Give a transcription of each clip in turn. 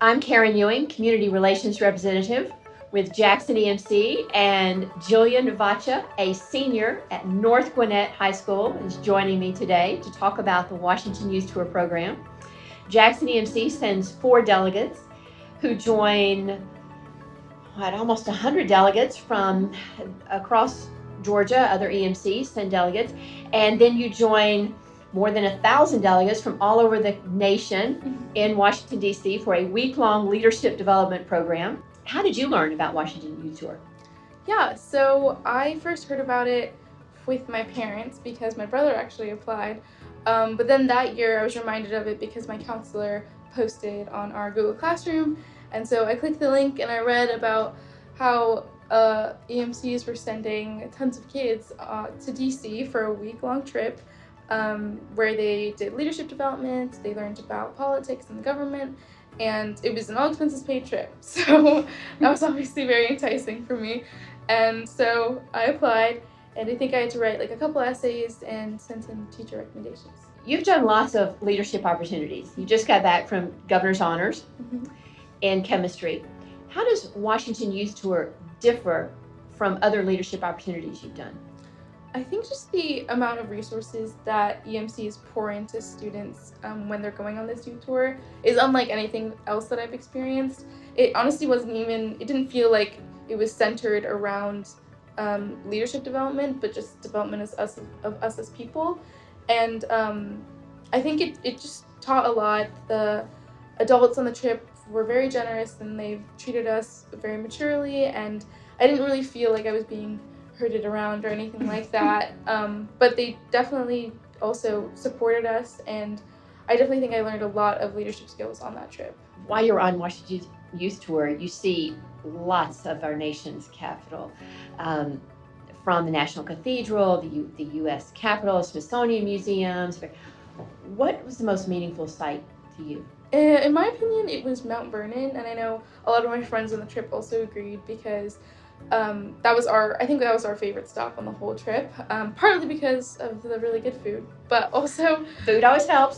I'm Karen Ewing, Community Relations Representative with Jackson EMC, and Jillian Vacha, a senior at North Gwinnett High School, is joining me today to talk about the Washington Youth Tour program. Jackson EMC sends 4 delegates who join almost 100 delegates from across Georgia. Other EMCs send delegates, and then you join more than 1,000 delegates from all over the nation in Washington, D.C. for a week-long leadership development program. How did you learn about Washington Youth Tour? Yeah, so I first heard about it with my parents because my brother actually applied. But then that year I was reminded of it because my counselor posted on our Google Classroom. And so I clicked the link and I read about how EMCs were sending tons of kids to DC for a week-long trip where they did leadership development, they learned about politics and the government, and it was an all-expenses-paid trip. So that was obviously very enticing for me. And so I applied, and I think I had to write like a couple essays and send in teacher recommendations. You've done lots of leadership opportunities. You just got back from Governor's Honors in chemistry. How does Washington Youth Tour differ from other leadership opportunities you've done? I think just the amount of resources that EMCs pour into students when they're going on this youth tour is unlike anything else that I've experienced. It honestly it didn't feel like it was centered around leadership development, but just development of us as people. And I think it just taught a lot. The adults on the trip were very generous and they've treated us very maturely, and I didn't really feel like I was being herded around or anything like that, but they definitely also supported us, and I definitely think I learned a lot of leadership skills on that trip. While you're on Washington Youth Tour, you see lots of our nation's capital, from the National Cathedral, the U.S. Capitol, Smithsonian museums. What was the most meaningful sight to you? In my opinion, it was Mount Vernon, and I know a lot of my friends on the trip also agreed because that was our favorite stop on the whole trip, partly because of the really good food, but also food always helps.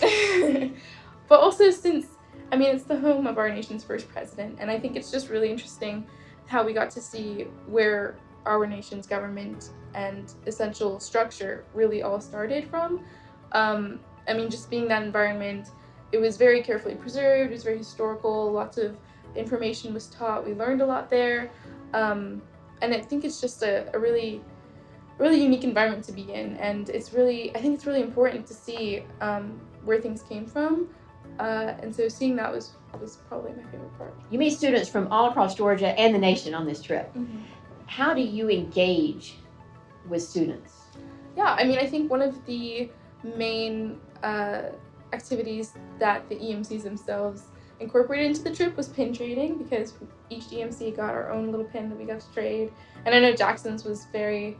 But also since it's the home of our nation's first president, and I think it's just really interesting how we got to see where our nation's government and essential structure really all started from. Just being that environment, it was very carefully preserved, it was very historical, lots of information was taught, we learned a lot there. And I think it's just a really, really unique environment to be in, and I think it's really important to see where things came from, and so seeing that was probably my favorite part. You meet students from all across Georgia and the nation on this trip. Mm-hmm. How do you engage with students? Yeah, I think one of the main activities that the EMCs themselves incorporated into the trip was pin trading, because each EMC got our own little pin that we got to trade, and I know Jackson's was very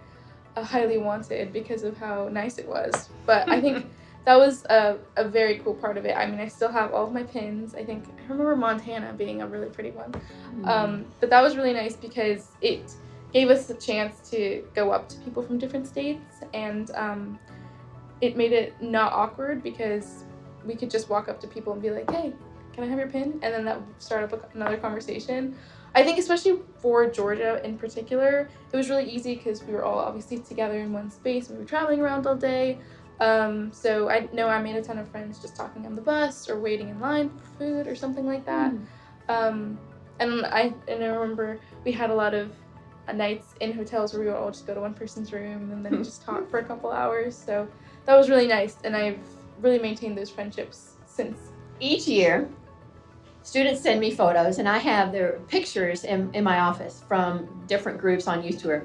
highly wanted because of how nice it was, but I think that was a very cool part of it. I still have all of my pins. I remember Montana being a really pretty one, but that was really nice because it gave us the chance to go up to people from different states, and it made it not awkward because we could just walk up to people and be like, hey, can I have your pin? And then that would start up another conversation. I think especially for Georgia in particular, it was really easy because we were all obviously together in one space and we were traveling around all day. So I know I made a ton of friends just talking on the bus or waiting in line for food or something like that. And I remember we had a lot of nights in hotels where we would all just go to one person's room and then just talk for a couple hours. So that was really nice, and I've really maintained those friendships since. Each year, students send me photos, and I have their pictures in my office from different groups on Youth Tour.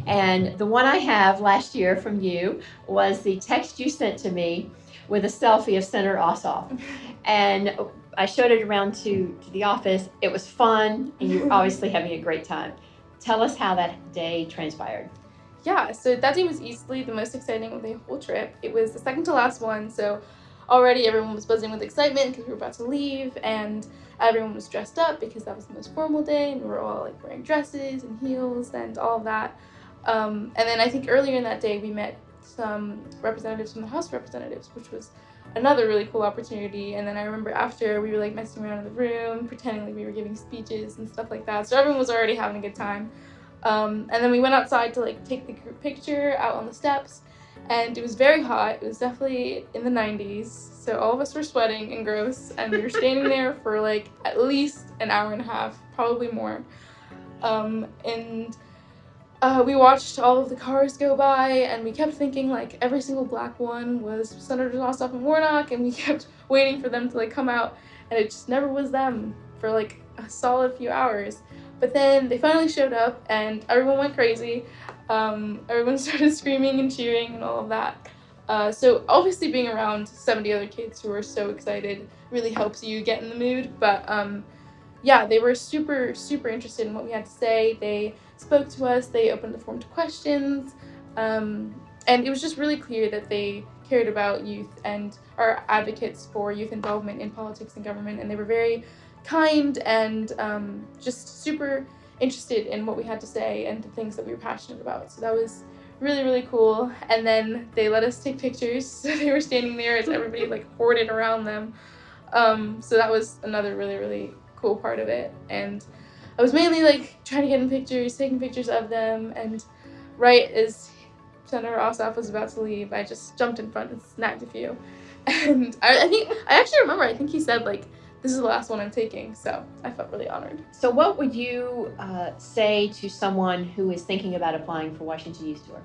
And the one I have last year from you was the text you sent to me with a selfie of Senator Ossoff. And I showed it around to the office. It was fun, and you were obviously having a great time. Tell us how that day transpired. Yeah, so that day was easily the most exciting of the whole trip. It was the second to last one, so already everyone was buzzing with excitement because we were about to leave, and everyone was dressed up because that was the most formal day, and we were all wearing dresses and heels and all of that. And then I think earlier in that day we met some representatives from the House of Representatives, which was another really cool opportunity. And then I remember after, we were like messing around in the room, pretending like we were giving speeches and stuff like that. So everyone was already having a good time. And then we went outside to like take the group picture out on the steps, and it was very hot. It was definitely in the 90s, so all of us were sweating and gross, and we were standing there for like at least an hour and a half, probably more. We watched all of the cars go by, and we kept thinking like every single black one was Senators Ossoff and Warnock, and we kept waiting for them to like come out, and it just never was them for like a solid few hours. But then they finally showed up, and everyone went crazy. Everyone started screaming and cheering and all of that. So obviously being around 70 other kids who are so excited really helps you get in the mood. But yeah, they were super, super interested in what we had to say. They spoke to us, they opened the forum to questions, and it was just really clear that they cared about youth and are advocates for youth involvement in politics and government, and they were very kind and just super interested in what we had to say and the things that we were passionate about. So that was really, really cool. And then they let us take pictures, so they were standing there as everybody like hoarded around them. So that was another really, really cool part of it. And I was mainly like trying to get in pictures, taking pictures of them, and right as Senator Ossoff was about to leave, I just jumped in front and snagged a few. And I actually remember, I think he said like, "This is the last one I'm taking," so I felt really honored. So what would you say to someone who is thinking about applying for Washington Youth Tour?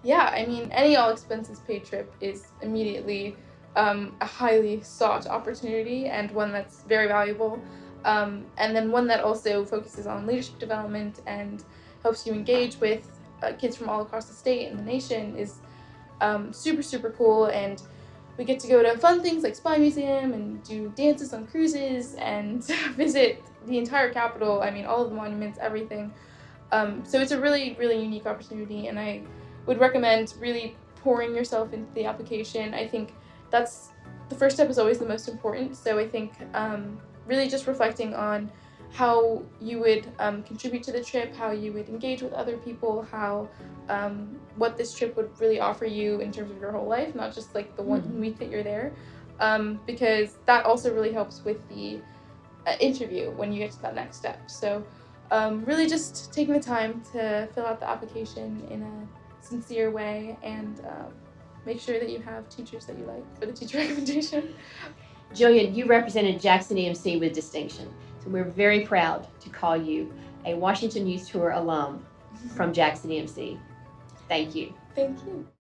Yeah, I mean, any all expenses paid trip is immediately a highly sought opportunity, and one that's very valuable. And then one that also focuses on leadership development and helps you engage with kids from all across the state and the nation is super, super cool. And we get to go to fun things like Spy Museum and do dances on cruises and visit the entire Capitol. I mean, all of the monuments, everything. So it's a really, really unique opportunity, and I would recommend really pouring yourself into the application. I think that's the first step is always the most important. So I think really just reflecting on how you would contribute to the trip, how you would engage with other people, how what this trip would really offer you in terms of your whole life, not just like the 1 week that you're there, because that also really helps with the interview when you get to that next step. So really just taking the time to fill out the application in a sincere way, and make sure that you have teachers that you like for the teacher recommendation. Jillian, you represented Jackson EMC with distinction, so we're very proud to call you a Washington Youth Tour alum from Jackson EMC. Thank you. Thank you.